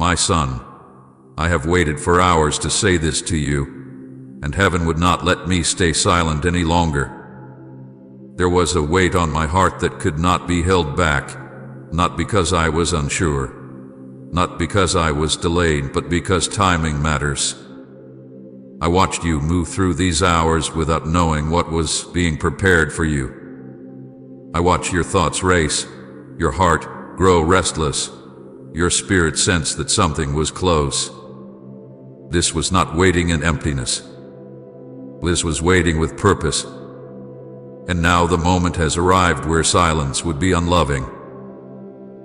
My son, I have waited for hours to say this to you, and heaven would not let me stay silent any longer. There was a weight on my heart that could not be held back, not because I was unsure, not because I was delayed, but because timing matters. I watched you move through these hours without knowing what was being prepared for you. I watched your thoughts race, your heart grow restless, your spirit sense that something was close. This was not waiting in emptiness. This was waiting with purpose. And now the moment has arrived where silence would be unloving.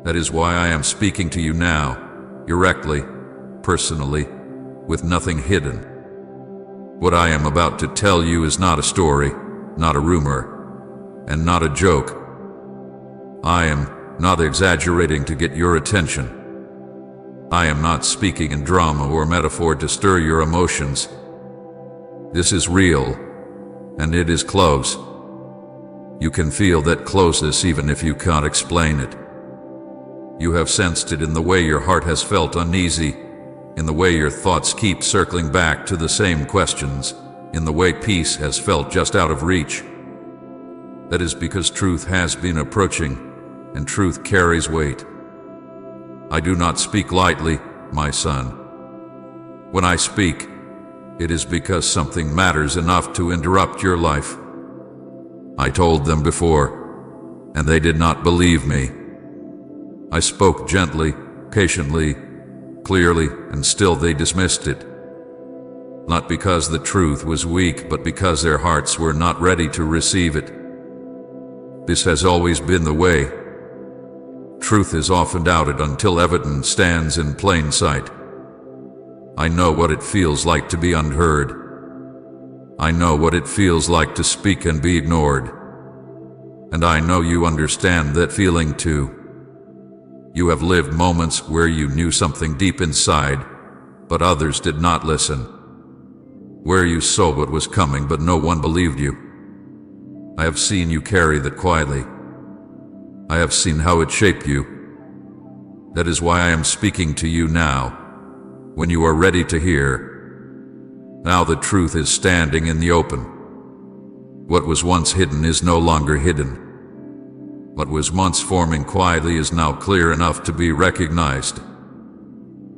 That is why I am speaking to you now, directly, personally, with nothing hidden. What I am about to tell you is not a story, not a rumor, and not a joke. I am not exaggerating to get your attention. I am not speaking in drama or metaphor to stir your emotions. This is real, and it is close. You can feel that closeness even if you can't explain it. You have sensed it in the way your heart has felt uneasy, in the way your thoughts keep circling back to the same questions, in the way peace has felt just out of reach. That is because truth has been approaching, and truth carries weight. I do not speak lightly, my son. When I speak, it is because something matters enough to interrupt your life. I told them before, and they did not believe me. I spoke gently, patiently, clearly, and still they dismissed it. Not because the truth was weak, but because their hearts were not ready to receive it. This has always been the way. Truth is often doubted until evidence stands in plain sight. I know what it feels like to be unheard. I know what it feels like to speak and be ignored. And I know you understand that feeling too. You have lived moments where you knew something deep inside, but others did not listen. Where you saw what was coming, but no one believed you. I have seen you carry that quietly. I have seen how it shaped you. That is why I am speaking to you now, when you are ready to hear. Now the truth is standing in the open. What was once hidden is no longer hidden. What was once forming quietly is now clear enough to be recognized.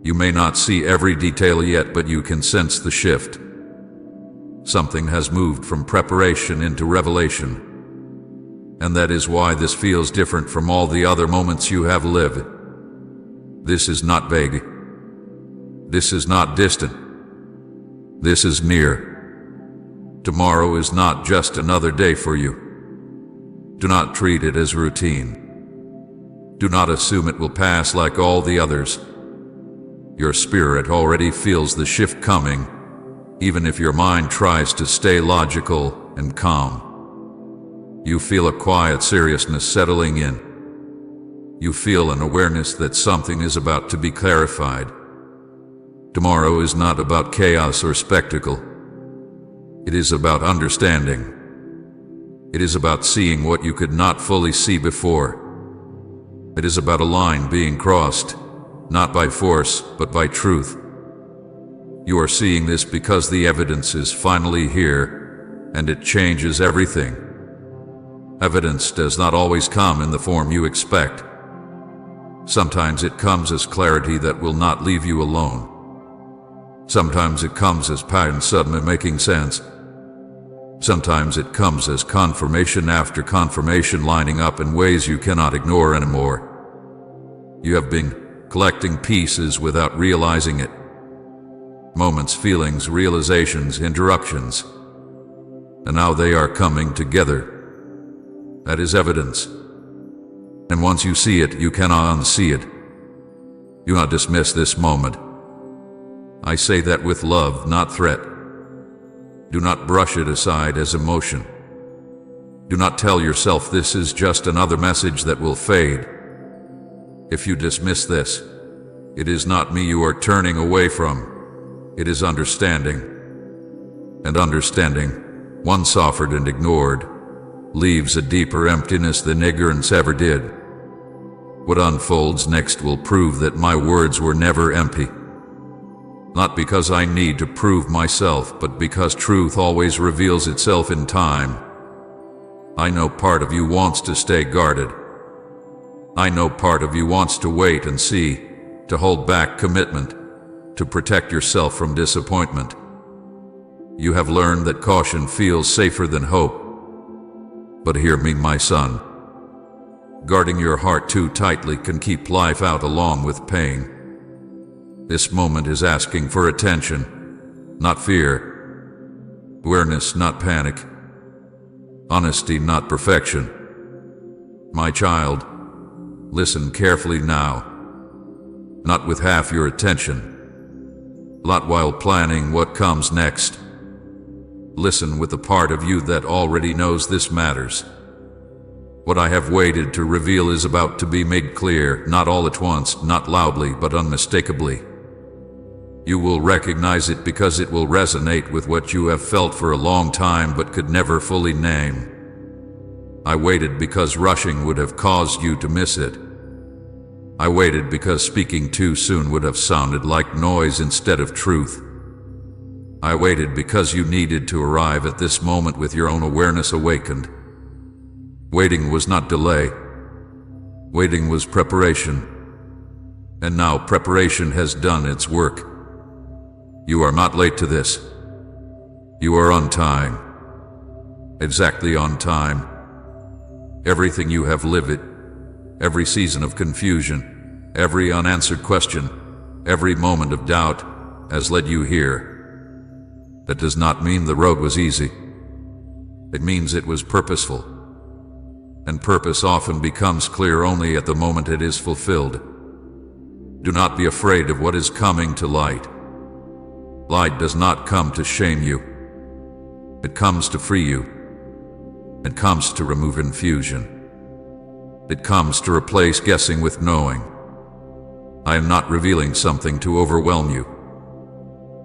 You may not see every detail yet, but you can sense the shift. Something has moved from preparation into revelation. And that is why this feels different from all the other moments you have lived. This is not vague. This is not distant. This is near. Tomorrow is not just another day for you. Do not treat it as routine. Do not assume it will pass like all the others. Your spirit already feels the shift coming, even if your mind tries to stay logical and calm. You feel a quiet seriousness settling in. You feel an awareness that something is about to be clarified. Tomorrow is not about chaos or spectacle. It is about understanding. It is about seeing what you could not fully see before. It is about a line being crossed, not by force, but by truth. You are seeing this because the evidence is finally here, and it changes everything. Evidence does not always come in the form you expect. Sometimes it comes as clarity that will not leave you alone. Sometimes it comes as patterns suddenly making sense. Sometimes it comes as confirmation after confirmation lining up in ways you cannot ignore anymore. You have been collecting pieces without realizing it. Moments, feelings, realizations, interruptions. And now they are coming together. That is evidence. And once you see it, you cannot unsee it. Do not dismiss this moment. I say that with love, not threat. Do not brush it aside as emotion. Do not tell yourself this is just another message that will fade. If you dismiss this, it is not me you are turning away from. It is understanding. And understanding, once offered and ignored, leaves a deeper emptiness than ignorance ever did. What unfolds next will prove that my words were never empty. Not because I need to prove myself, but because truth always reveals itself in time. I know part of you wants to stay guarded. I know part of you wants to wait and see, to hold back commitment, to protect yourself from disappointment. You have learned that caution feels safer than hope. But hear me, my son. Guarding your heart too tightly can keep life out along with pain. This moment is asking for attention, not fear. Awareness, not panic. Honesty, not perfection. My child, listen carefully now. Not with half your attention. Not while planning what comes next. Listen with the part of you that already knows this matters. What I have waited to reveal is about to be made clear, not all at once, not loudly, but unmistakably. You will recognize it because it will resonate with what you have felt for a long time but could never fully name. I waited because rushing would have caused you to miss it. I waited because speaking too soon would have sounded like noise instead of truth. I waited because you needed to arrive at this moment with your own awareness awakened. Waiting was not delay. Waiting was preparation. And now preparation has done its work. You are not late to this. You are on time. Exactly on time. Everything you have lived, every season of confusion, every unanswered question, every moment of doubt has led you here. That does not mean the road was easy. It means it was purposeful. And purpose often becomes clear only at the moment it is fulfilled. Do not be afraid of what is coming to light. Light does not come to shame you. It comes to free you. It comes to remove confusion. It comes to replace guessing with knowing. I am not revealing something to overwhelm you.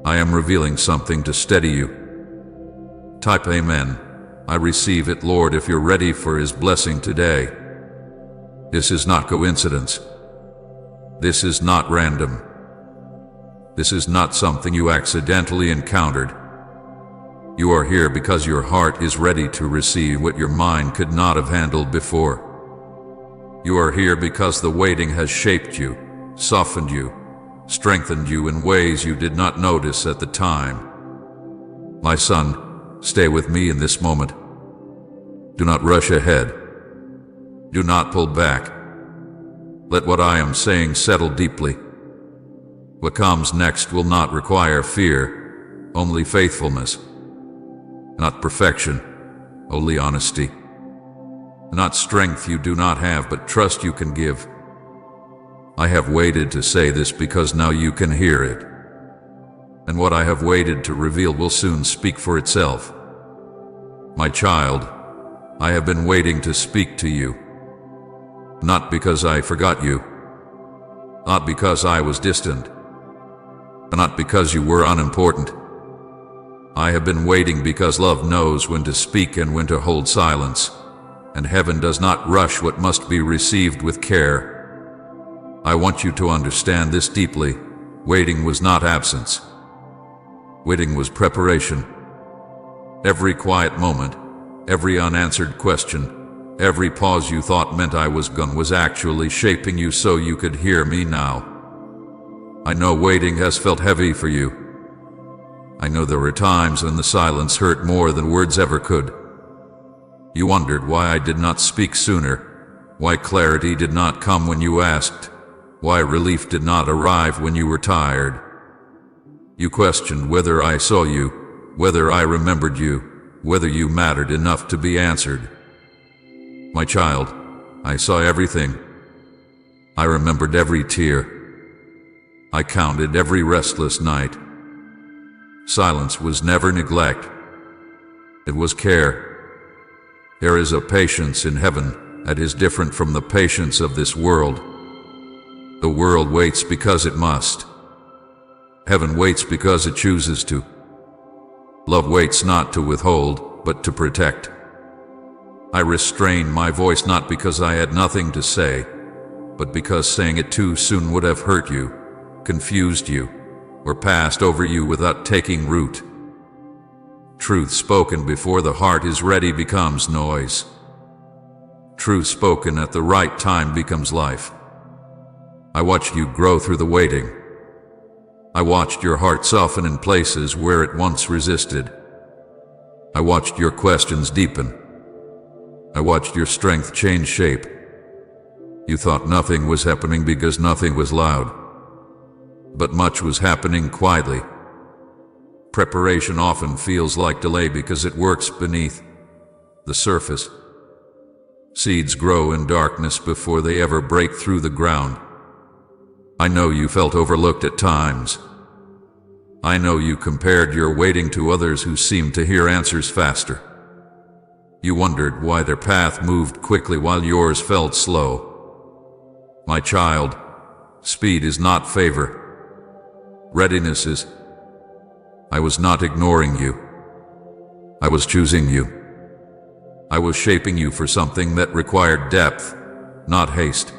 I am revealing something to steady you. Type Amen. I receive it, Lord, if you're ready for His blessing today. This is not coincidence. This is not random. This is not something you accidentally encountered. You are here because your heart is ready to receive what your mind could not have handled before. You are here because the waiting has shaped you, softened you, strengthened you in ways you did not notice at the time. My son, stay with me in this moment. Do not rush ahead. Do not pull back. Let what I am saying settle deeply. What comes next will not require fear, only faithfulness. Not perfection, only honesty. Not strength you do not have, but trust you can give. I have waited to say this because now you can hear it. And what I have waited to reveal will soon speak for itself. My child, I have been waiting to speak to you. Not because I forgot you. Not because I was distant. Not because you were unimportant. I have been waiting because love knows when to speak and when to hold silence, and heaven does not rush what must be received with care. I want you to understand this deeply. Waiting was not absence. Waiting was preparation. Every quiet moment, every unanswered question, every pause you thought meant I was gone was actually shaping you so you could hear me now. I know waiting has felt heavy for you. I know there were times when the silence hurt more than words ever could. You wondered why I did not speak sooner, why clarity did not come when you asked, why relief did not arrive when you were tired. You questioned whether I saw you, whether I remembered you, whether you mattered enough to be answered. My child, I saw everything. I remembered every tear. I counted every restless night. Silence was never neglect. It was care. There is a patience in heaven that is different from the patience of this world. The world waits because it must. Heaven waits because it chooses to. Love waits not to withhold, but to protect. I restrained my voice not because I had nothing to say, but because saying it too soon would have hurt you, confused you, or passed over you without taking root. Truth spoken before the heart is ready becomes noise. Truth spoken at the right time becomes life. I watched you grow through the waiting. I watched your heart soften in places where it once resisted. I watched your questions deepen. I watched your strength change shape. You thought nothing was happening because nothing was loud. But much was happening quietly. Preparation often feels like delay because it works beneath the surface. Seeds grow in darkness before they ever break through the ground. I know you felt overlooked at times. I know you compared your waiting to others who seemed to hear answers faster. You wondered why their path moved quickly while yours felt slow. My child, speed is not favor. Readiness is. I was not ignoring you. I was choosing you. I was shaping you for something that required depth, not haste.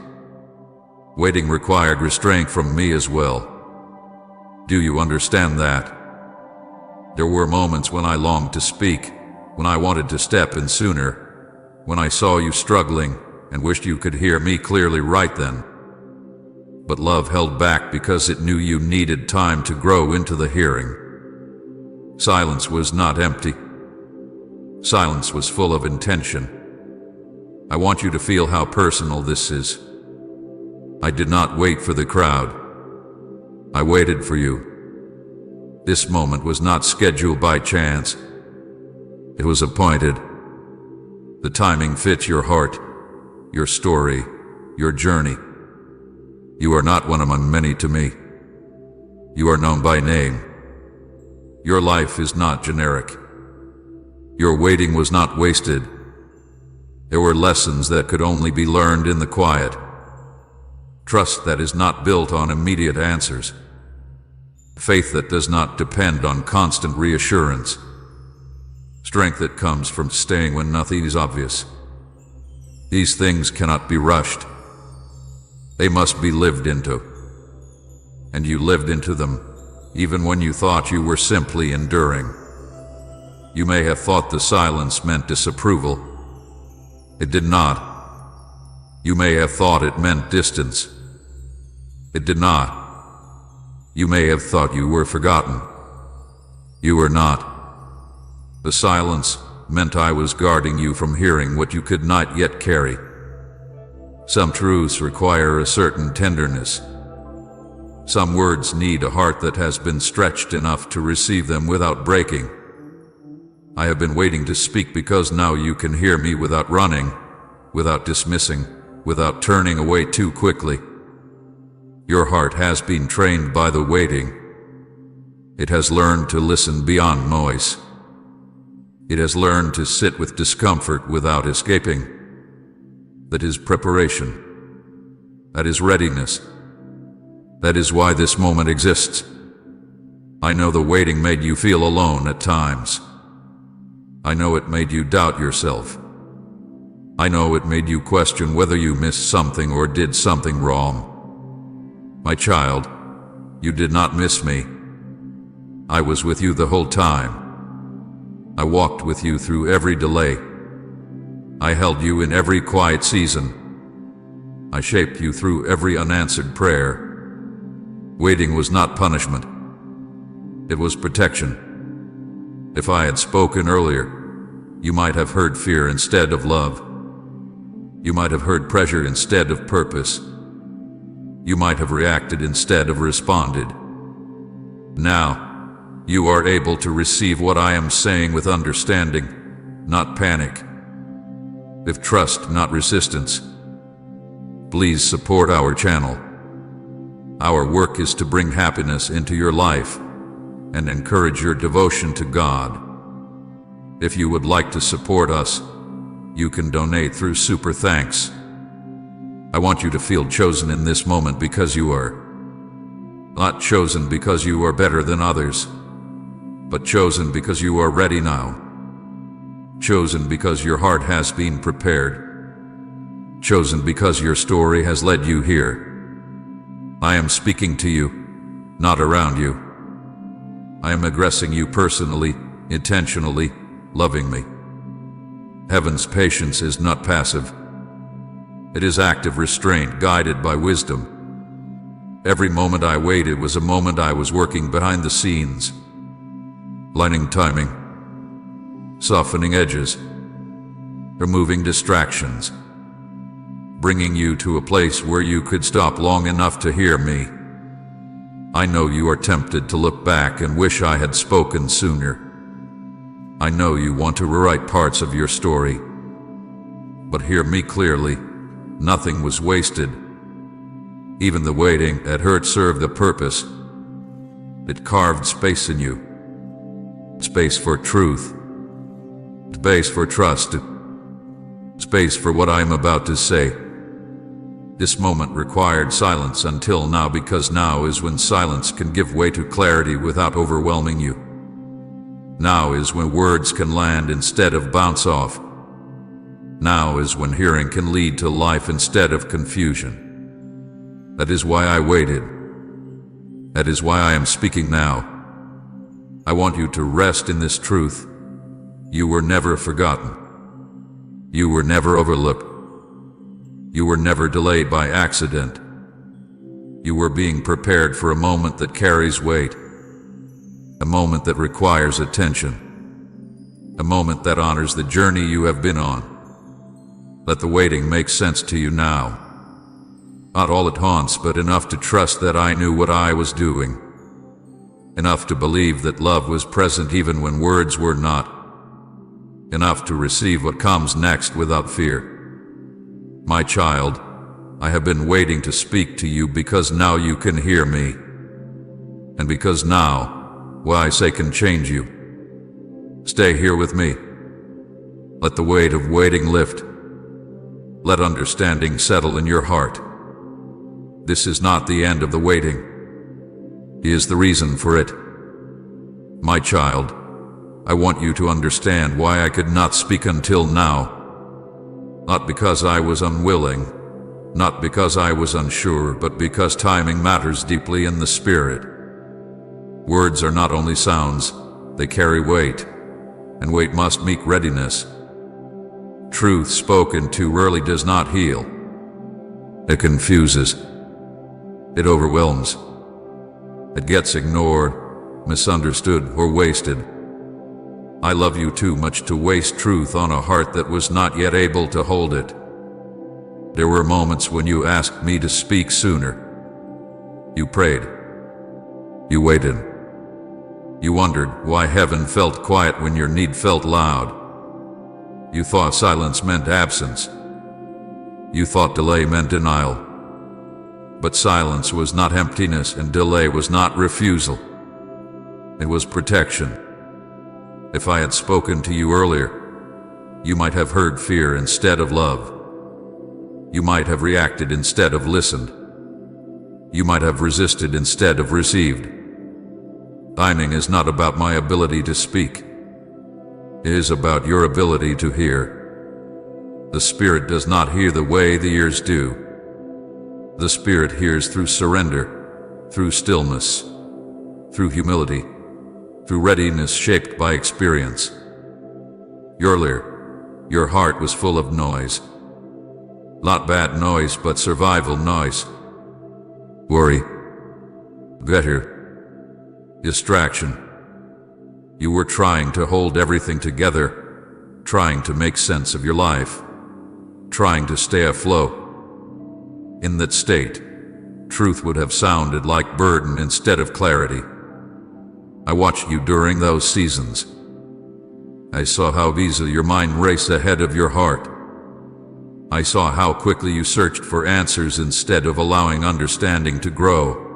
Waiting required restraint from me as well. Do you understand that? There were moments when I longed to speak, when I wanted to step in sooner, when I saw you struggling and wished you could hear me clearly right then. But love held back because it knew you needed time to grow into the hearing. Silence was not empty. Silence was full of intention. I want you to feel how personal this is. I did not wait for the crowd. I waited for you. This moment was not scheduled by chance. It was appointed. The timing fits your heart, your story, your journey. You are not one among many to me. You are known by name. Your life is not generic. Your waiting was not wasted. There were lessons that could only be learned in the quiet. Trust that is not built on immediate answers. Faith that does not depend on constant reassurance. Strength that comes from staying when nothing is obvious. These things cannot be rushed. They must be lived into. And you lived into them, even when you thought you were simply enduring. You may have thought the silence meant disapproval. It did not. You may have thought it meant distance. It did not. You may have thought you were forgotten. You were not. The silence meant I was guarding you from hearing what you could not yet carry. Some truths require a certain tenderness. Some words need a heart that has been stretched enough to receive them without breaking. I have been waiting to speak because now you can hear me without running, without dismissing, without turning away too quickly. Your heart has been trained by the waiting. It has learned to listen beyond noise. It has learned to sit with discomfort without escaping. That is preparation. That is readiness. That is why this moment exists. I know the waiting made you feel alone at times. I know it made you doubt yourself. I know it made you question whether you missed something or did something wrong. My child, you did not miss me. I was with you the whole time. I walked with you through every delay. I held you in every quiet season. I shaped you through every unanswered prayer. Waiting was not punishment. It was protection. If I had spoken earlier, you might have heard fear instead of love. You might have heard pressure instead of purpose. You might have reacted instead of responded. Now, you are able to receive what I am saying with understanding, not panic. With trust, not resistance. Please support our channel. Our work is to bring happiness into your life and encourage your devotion to God. If you would like to support us, you can donate through Super Thanks. I want you to feel chosen in this moment because you are. Not chosen because you are better than others, but chosen because you are ready now. Chosen because your heart has been prepared. chosen because your story has led you here. I am speaking to you, not around you. I am addressing you personally, intentionally, lovingly. Heaven's patience is not passive. It is active restraint guided by wisdom. Every moment I waited was a moment I was working behind the scenes, lining timing, softening edges, removing distractions, bringing you to a place where you could stop long enough to hear me. I know you are tempted to look back and wish I had spoken sooner. I know you want to rewrite parts of your story. But hear me clearly, nothing was wasted. Even the waiting that hurt served a purpose. It carved space in you. Space for truth. Space for trust. Space for what I am about to say. This moment required silence until now, because now is when silence can give way to clarity without overwhelming you. Now is when words can land instead of bounce off. Now is when hearing can lead to life instead of confusion. That is why I waited. That is why I am speaking now. I want you to rest in this truth. You were never forgotten. You were never overlooked. You were never delayed by accident. You were being prepared for a moment that carries weight. A moment that requires attention. A moment that honors the journey you have been on. Let the waiting make sense to you now. Not all at once, but enough to trust that I knew what I was doing. Enough to believe that love was present even when words were not. Enough to receive what comes next without fear. My child, I have been waiting to speak to you because now you can hear me. And because now, what I say can change you. Stay here with me. Let the weight of waiting lift. Let understanding settle in your heart. This is not the end of the waiting. He is the reason for it. My child, I want you to understand why I could not speak until now. Not because I was unwilling, not because I was unsure, but because timing matters deeply in the spirit. Words are not only sounds, they carry weight, and weight must meet readiness. Truth spoken too early does not heal. It confuses. It overwhelms. It gets ignored, misunderstood, or wasted. I love you too much to waste truth on a heart that was not yet able to hold it. There were moments when you asked me to speak sooner. You prayed. You waited. You wondered why heaven felt quiet when your need felt loud. You thought silence meant absence. You thought delay meant denial. But silence was not emptiness, and delay was not refusal. It was protection. If I had spoken to you earlier, you might have heard fear instead of love. You might have reacted instead of listened. You might have resisted instead of received. Timing is not about my ability to speak. It is about your ability to hear. The Spirit does not hear the way the ears do. The Spirit hears through surrender, through stillness, through humility, through readiness shaped by experience. Earlier, your heart was full of noise. Not bad noise, but survival noise. Worry, fear, distraction. You were trying to hold everything together, trying to make sense of your life, trying to stay afloat. In that state, truth would have sounded like burden instead of clarity. I watched you during those seasons. I saw how easily your mind raced ahead of your heart. I saw how quickly you searched for answers instead of allowing understanding to grow.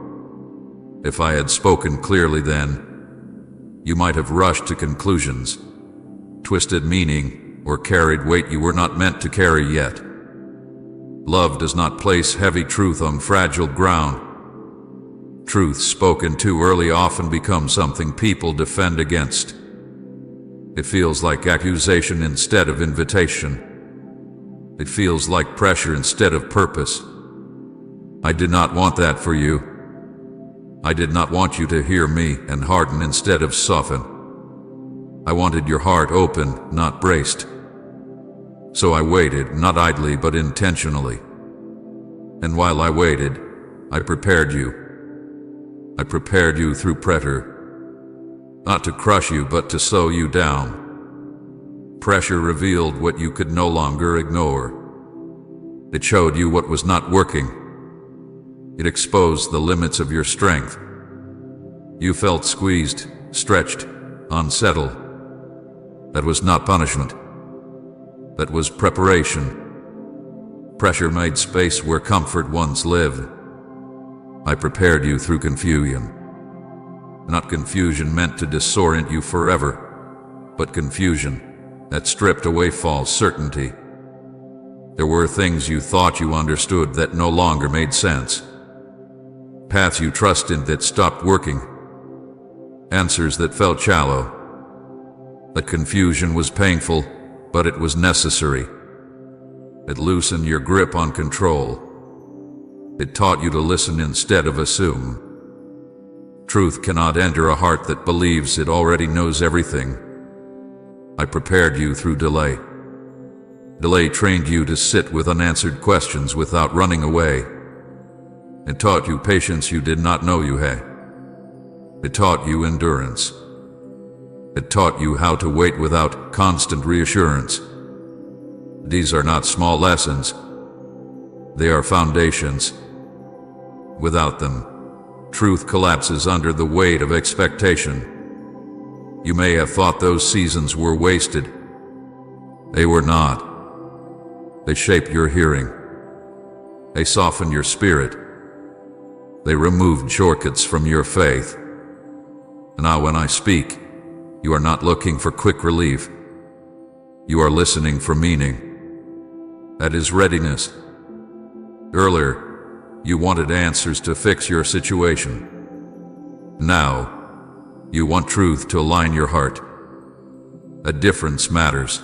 If I had spoken clearly then, you might have rushed to conclusions, twisted meaning, or carried weight you were not meant to carry yet. Love does not place heavy truth on fragile ground. Truth spoken too early often becomes something people defend against. It feels like accusation instead of invitation. It feels like pressure instead of purpose. I did not want that for you. I did not want you to hear me and harden instead of soften. I wanted your heart open, not braced. So I waited, not idly but intentionally. And while I waited, I prepared you. I prepared you through pressure. Not to crush you, but to slow you down. Pressure revealed what you could no longer ignore. It showed you what was not working. It exposed the limits of your strength. You felt squeezed, stretched, unsettled. That was not punishment. That was preparation. Pressure made space where comfort once lived. I prepared you through confusion. Not confusion meant to disorient you forever, but confusion that stripped away false certainty. There were things you thought you understood that no longer made sense. Paths you trusted that stopped working. Answers that felt shallow. That confusion was painful, but it was necessary. It loosened your grip on control. It taught you to listen instead of assume. Truth cannot enter a heart that believes it already knows everything. I prepared you through delay. Delay trained you to sit with unanswered questions without running away. It taught you patience you did not know you had. It taught you endurance. It taught you how to wait without constant reassurance. These are not small lessons. They are foundations. Without them, truth collapses under the weight of expectation. You may have thought those seasons were wasted. They were not. They shaped your hearing. They softened your spirit. They removed shortcuts from your faith. And now when I speak, you are not looking for quick relief. You are listening for meaning. That is readiness. Earlier, you wanted answers to fix your situation. Now, you want truth to align your heart. A difference matters.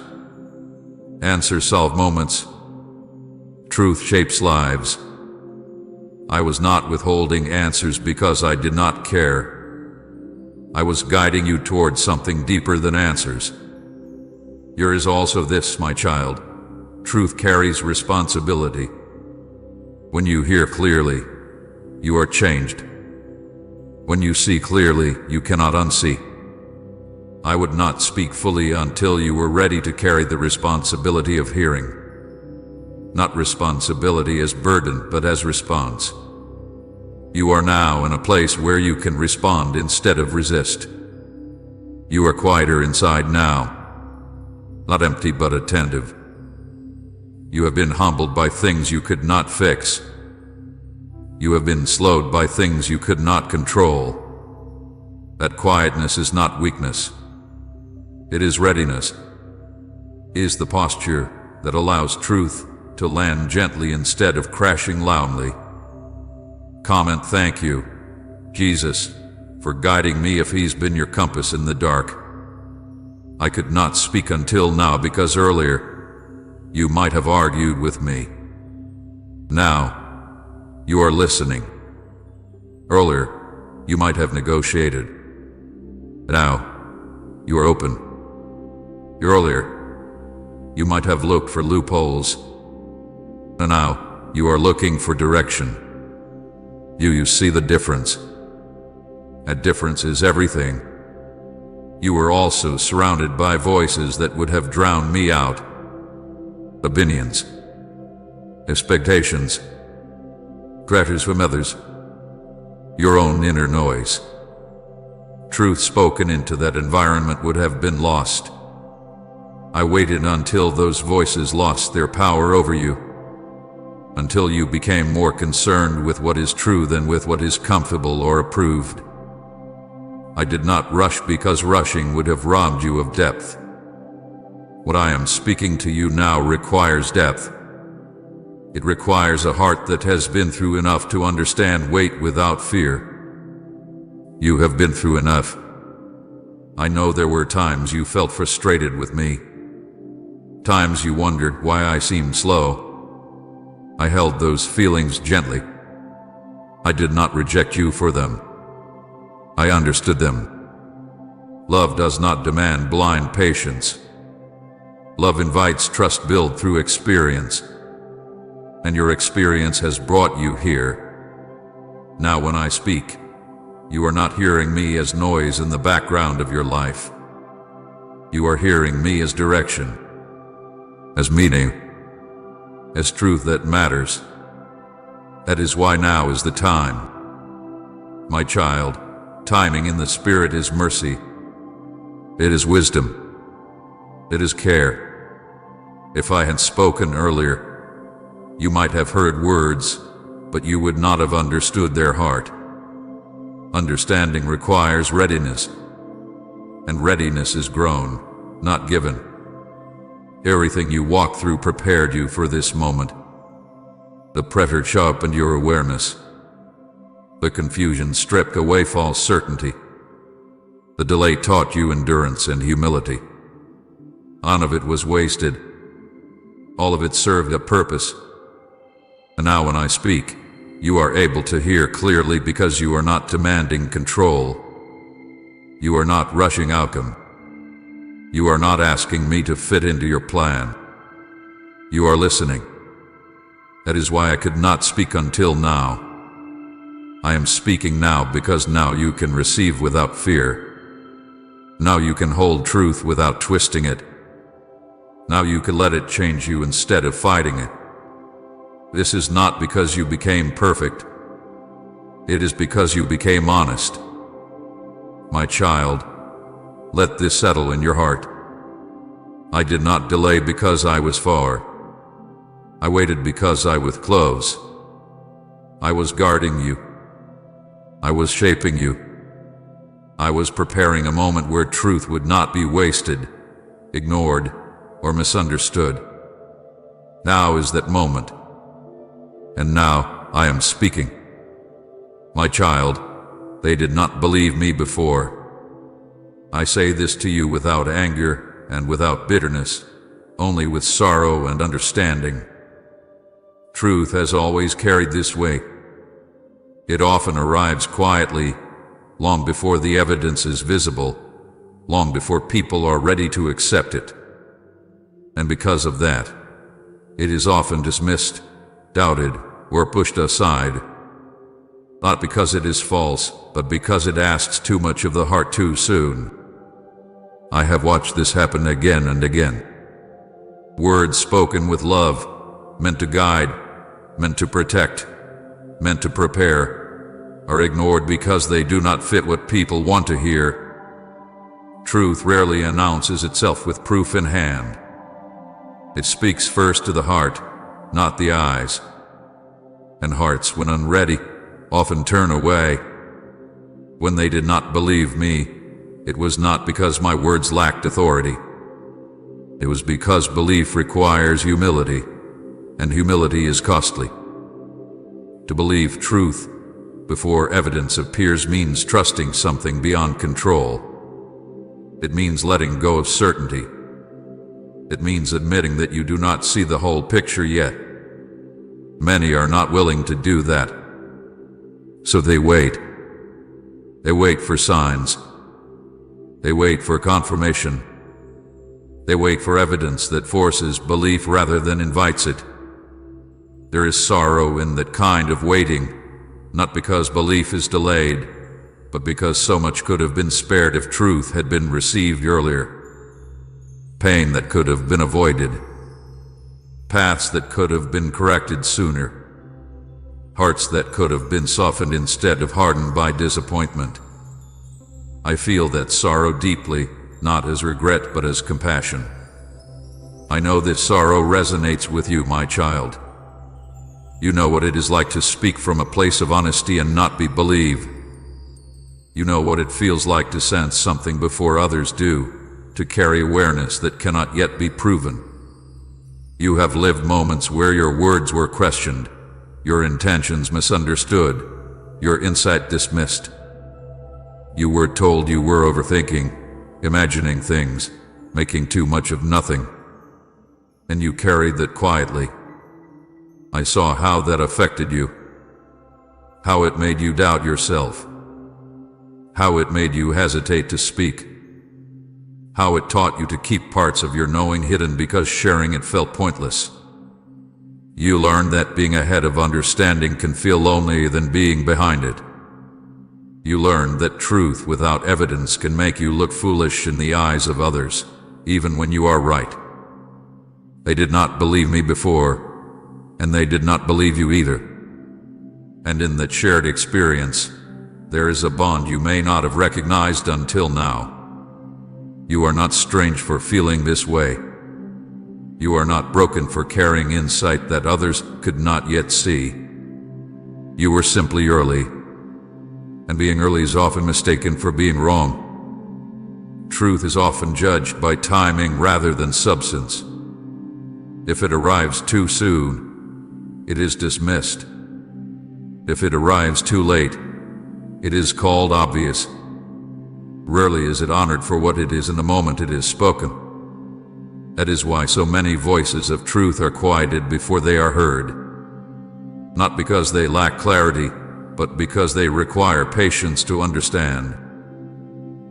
Answers solve moments. Truth shapes lives. I was not withholding answers because I did not care. I was guiding you towards something deeper than answers. Here is also this, my child. Truth carries responsibility. When you hear clearly, you are changed. When you see clearly, you cannot unsee. I would not speak fully until you were ready to carry the responsibility of hearing. Not responsibility as burden, but as response. You are now in a place where you can respond instead of resist. You are quieter inside now. Not empty, but attentive. You have been humbled by things you could not fix. You have been slowed by things you could not control. That quietness is not weakness. It is readiness. It is the posture that allows truth to land gently instead of crashing loudly. Comment, thank you, Jesus, for guiding me if He's been your compass in the dark. I could not speak until now because earlier you might have argued with me. Now, you are listening. Earlier, you might have negotiated. Now, you are open. Earlier, you might have looked for loopholes. And now, you are looking for direction. You see the difference. That difference is everything. You were also surrounded by voices that would have drowned me out. Opinions, expectations, pressures from others, your own inner noise. Truth spoken into that environment would have been lost. I waited until those voices lost their power over you, until you became more concerned with what is true than with what is comfortable or approved. I did not rush because rushing would have robbed you of depth. What I am speaking to you now requires depth. It requires a heart that has been through enough to understand wait without fear. You have been through enough. I know there were times you felt frustrated with me. Times you wondered why I seemed slow. I held those feelings gently. I did not reject you for them. I understood them. Love does not demand blind patience. Love invites trust built through experience. And your experience has brought you here. Now when I speak, you are not hearing me as noise in the background of your life. You are hearing me as direction, as meaning, as truth that matters. That is why now is the time. My child, timing in the Spirit is mercy. It is wisdom. It is care. If I had spoken earlier, you might have heard words, but you would not have understood their heart. Understanding requires readiness, and readiness is grown, not given. Everything you walked through prepared you for this moment. The pressure sharpened your awareness. The confusion stripped away false certainty. The delay taught you endurance and humility. None of it was wasted. All of it served a purpose. And now when I speak, you are able to hear clearly because you are not demanding control. You are not rushing outcome. You are not asking me to fit into your plan. You are listening. That is why I could not speak until now. I am speaking now because now you can receive without fear. Now you can hold truth without twisting it. Now you can let it change you instead of fighting it. This is not because you became perfect. It is because you became honest. My child, let this settle in your heart. I did not delay because I was far. I waited because I was close. I was guarding you. I was shaping you. I was preparing a moment where truth would not be wasted, ignored, or misunderstood. Now is that moment. And now I am speaking. My child, they did not believe me before. I say this to you without anger and without bitterness, only with sorrow and understanding. Truth has always carried this weight. It often arrives quietly, long before the evidence is visible, long before people are ready to accept it. And because of that, it is often dismissed, doubted, or pushed aside. Not because it is false, but because it asks too much of the heart too soon. I have watched this happen again and again. Words spoken with love, meant to guide, meant to protect, meant to prepare, are ignored because they do not fit what people want to hear. Truth rarely announces itself with proof in hand. It speaks first to the heart, not the eyes. And hearts, when unready, often turn away. When they did not believe me, it was not because my words lacked authority. It was because belief requires humility, and humility is costly. To believe truth before evidence appears means trusting something beyond control. It means letting go of certainty. It means admitting that you do not see the whole picture yet. Many are not willing to do that. So they wait. They wait for signs. They wait for confirmation. They wait for evidence that forces belief rather than invites it. There is sorrow in that kind of waiting, not because belief is delayed, but because so much could have been spared if truth had been received earlier. Pain that could have been avoided. Paths that could have been corrected sooner. Hearts that could have been softened instead of hardened by disappointment. I feel that sorrow deeply, not as regret but as compassion. I know this sorrow resonates with you, my child. You know what it is like to speak from a place of honesty and not be believed. You know what it feels like to sense something before others do, to carry awareness that cannot yet be proven. You have lived moments where your words were questioned, your intentions misunderstood, your insight dismissed. You were told you were overthinking, imagining things, making too much of nothing. and you carried that quietly. I saw how that affected you, how it made you doubt yourself, how it made you hesitate to speak, how it taught you to keep parts of your knowing hidden because sharing it felt pointless. You learned that being ahead of understanding can feel lonelier than being behind it. You learned that truth without evidence can make you look foolish in the eyes of others, even when you are right. They did not believe me before, and they did not believe you either. And in that shared experience, there is a bond you may not have recognized until now. You are not strange for feeling this way. You are not broken for carrying insight that others could not yet see. You were simply early, and being early is often mistaken for being wrong. Truth is often judged by timing rather than substance. If it arrives too soon, it is dismissed. If it arrives too late, it is called obvious. Rarely is it honored for what it is in the moment it is spoken. That is why so many voices of truth are quieted before they are heard. Not because they lack clarity, but because they require patience to understand.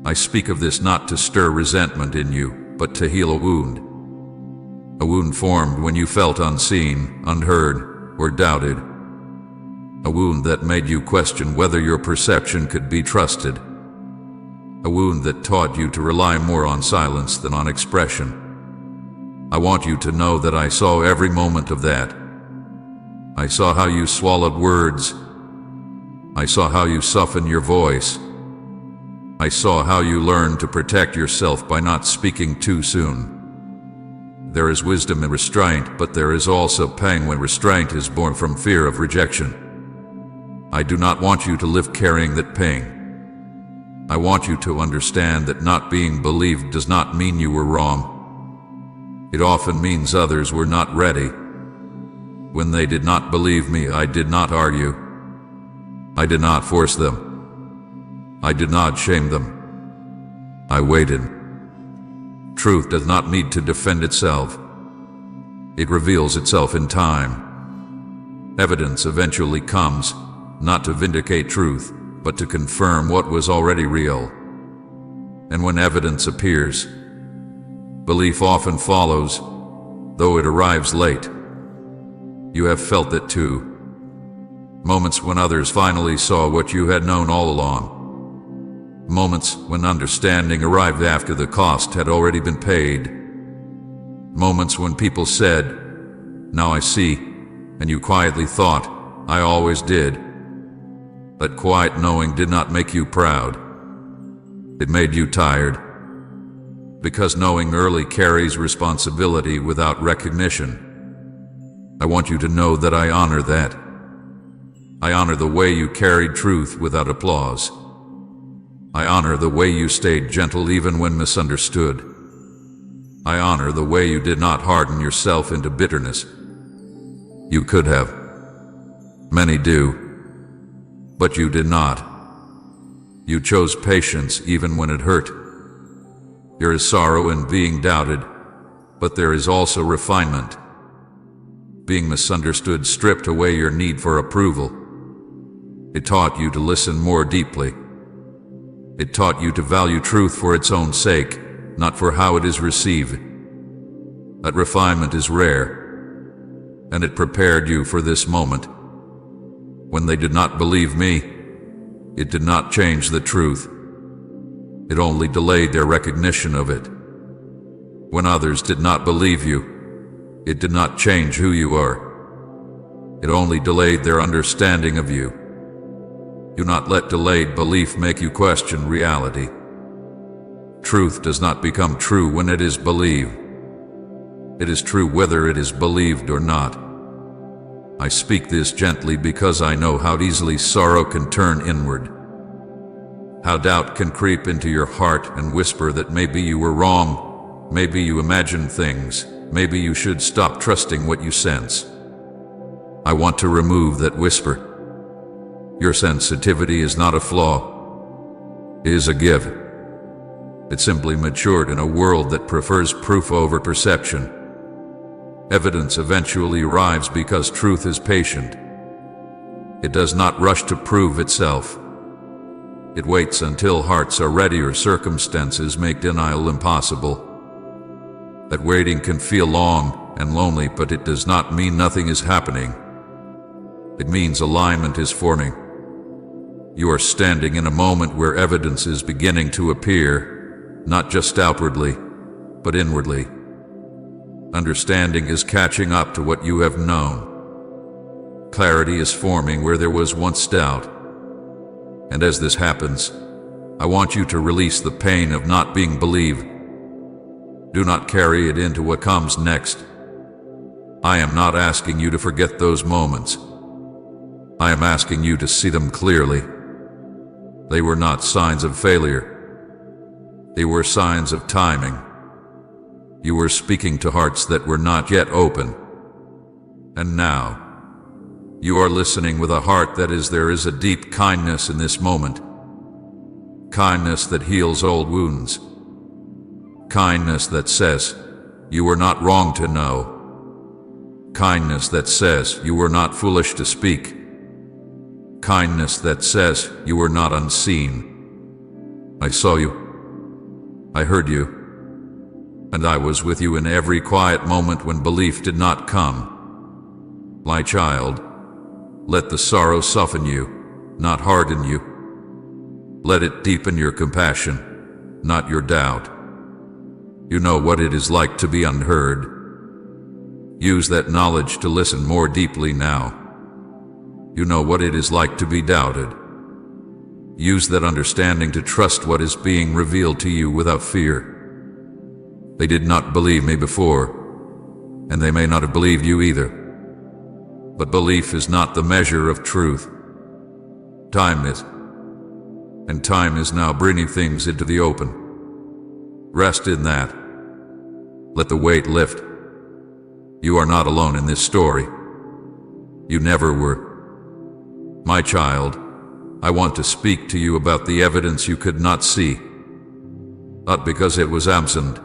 I speak of this not to stir resentment in you, but to heal a wound. A wound formed when you felt unseen, unheard, or doubted. A wound that made you question whether your perception could be trusted. A wound that taught you to rely more on silence than on expression. I want you to know that I saw every moment of that. I saw how you swallowed words. I saw how you softened your voice. I saw how you learned to protect yourself by not speaking too soon. There is wisdom in restraint, but there is also pain when restraint is born from fear of rejection. I do not want you to live carrying that pain. I want you to understand that not being believed does not mean you were wrong. It often means others were not ready. When they did not believe me, I did not argue. I did not force them. I did not shame them. I waited. Truth does not need to defend itself. It reveals itself in time. Evidence eventually comes, not to vindicate truth, but to confirm what was already real. And when evidence appears, belief often follows, though it arrives late. You have felt it too. Moments when others finally saw what you had known all along. Moments when understanding arrived after the cost had already been paid. Moments when people said, "Now I see," and you quietly thought, "I always did." That quiet knowing did not make you proud. It made you tired. Because knowing early carries responsibility without recognition. I want you to know that I honor that. I honor the way you carried truth without applause. I honor the way you stayed gentle even when misunderstood. I honor the way you did not harden yourself into bitterness. You could have. Many do. But you did not. You chose patience even when it hurt. There is sorrow in being doubted, but there is also refinement. Being misunderstood stripped away your need for approval. It taught you to listen more deeply. It taught you to value truth for its own sake, not for how it is received. That refinement is rare, and it prepared you for this moment. When they did not believe me, it did not change the truth. It only delayed their recognition of it. When others did not believe you, it did not change who you are. It only delayed their understanding of you. Do not let delayed belief make you question reality. Truth does not become true when it is believed. It is true whether it is believed or not. I speak this gently because I know how easily sorrow can turn inward. How doubt can creep into your heart and whisper that maybe you were wrong, maybe you imagined things, maybe you should stop trusting what you sense. I want to remove that whisper. Your sensitivity is not a flaw. It is a gift. It simply matured in a world that prefers proof over perception. Evidence eventually arrives because truth is patient. It does not rush to prove itself. It waits until hearts are ready or circumstances make denial impossible. That waiting can feel long and lonely, but it does not mean nothing is happening. It means alignment is forming. You are standing in a moment where evidence is beginning to appear, not just outwardly, but inwardly. Understanding is catching up to what you have known. Clarity is forming where there was once doubt. And as this happens, I want you to release the pain of not being believed. Do not carry it into what comes next. I am not asking you to forget those moments. I am asking you to see them clearly. They were not signs of failure. They were signs of timing. You were speaking to hearts that were not yet open. And now, you are listening with a heart that is there is a deep kindness in this moment. Kindness that heals old wounds. Kindness that says, you were not wrong to know. Kindness that says, you were not foolish to speak. Kindness that says, you were not unseen. I saw you. I heard you. And I was with you in every quiet moment when belief did not come. My child, let the sorrow soften you, not harden you. Let it deepen your compassion, not your doubt. You know what it is like to be unheard. Use that knowledge to listen more deeply now. You know what it is like to be doubted. Use that understanding to trust what is being revealed to you without fear. They did not believe me before, and they may not have believed you either. But belief is not the measure of truth. Time is. And time is now bringing things into the open. Rest in that. Let the weight lift. You are not alone in this story. You never were. My child, I want to speak to you about the evidence you could not see. Not because it was absent,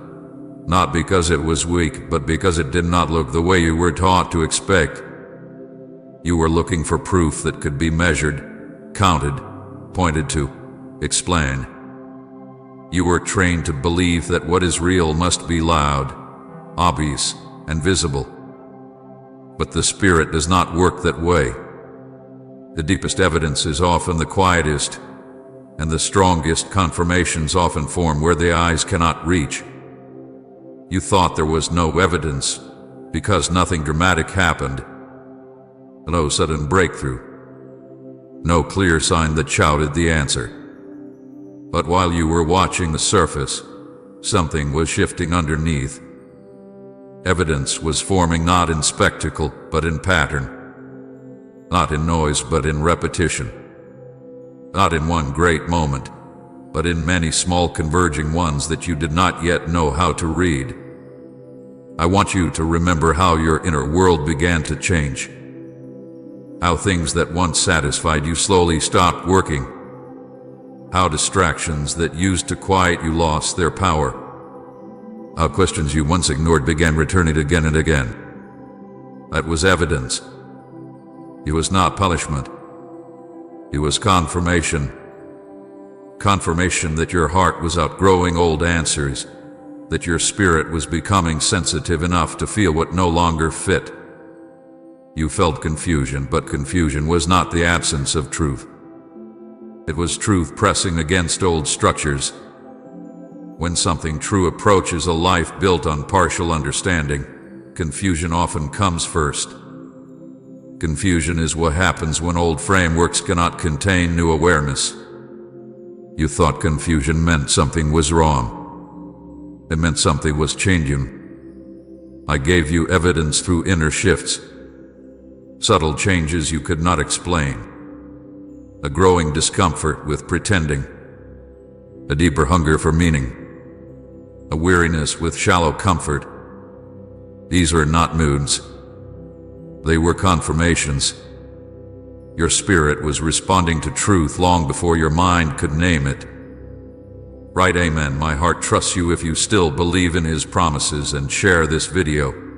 not because it was weak, but because it did not look the way you were taught to expect. You were looking for proof that could be measured, counted, pointed to, explained. You were trained to believe that what is real must be loud, obvious, and visible. But the Spirit does not work that way. The deepest evidence is often the quietest, and the strongest confirmations often form where the eyes cannot reach. You thought there was no evidence because nothing dramatic happened. No sudden breakthrough. No clear sign that shouted the answer. But while you were watching the surface, something was shifting underneath. Evidence was forming not in spectacle, but in pattern. Not in noise, but in repetition. Not in one great moment, but in many small converging ones that you did not yet know how to read. I want you to remember how your inner world began to change. How things that once satisfied you slowly stopped working. How distractions that used to quiet you lost their power. How questions you once ignored began returning again and again. That was evidence. It was not punishment. It was confirmation. Confirmation that your heart was outgrowing old answers, that your spirit was becoming sensitive enough to feel what no longer fit. You felt confusion, but confusion was not the absence of truth. It was truth pressing against old structures. When something true approaches a life built on partial understanding, confusion often comes first. Confusion is what happens when old frameworks cannot contain new awareness. You thought confusion meant something was wrong. It meant something was changing. I gave you evidence through inner shifts. Subtle changes you could not explain. A growing discomfort with pretending. A deeper hunger for meaning. A weariness with shallow comfort. These were not moods. They were confirmations. Your spirit was responding to truth long before your mind could name it. Write amen. My heart trusts you if you still believe in His promises, and share this video.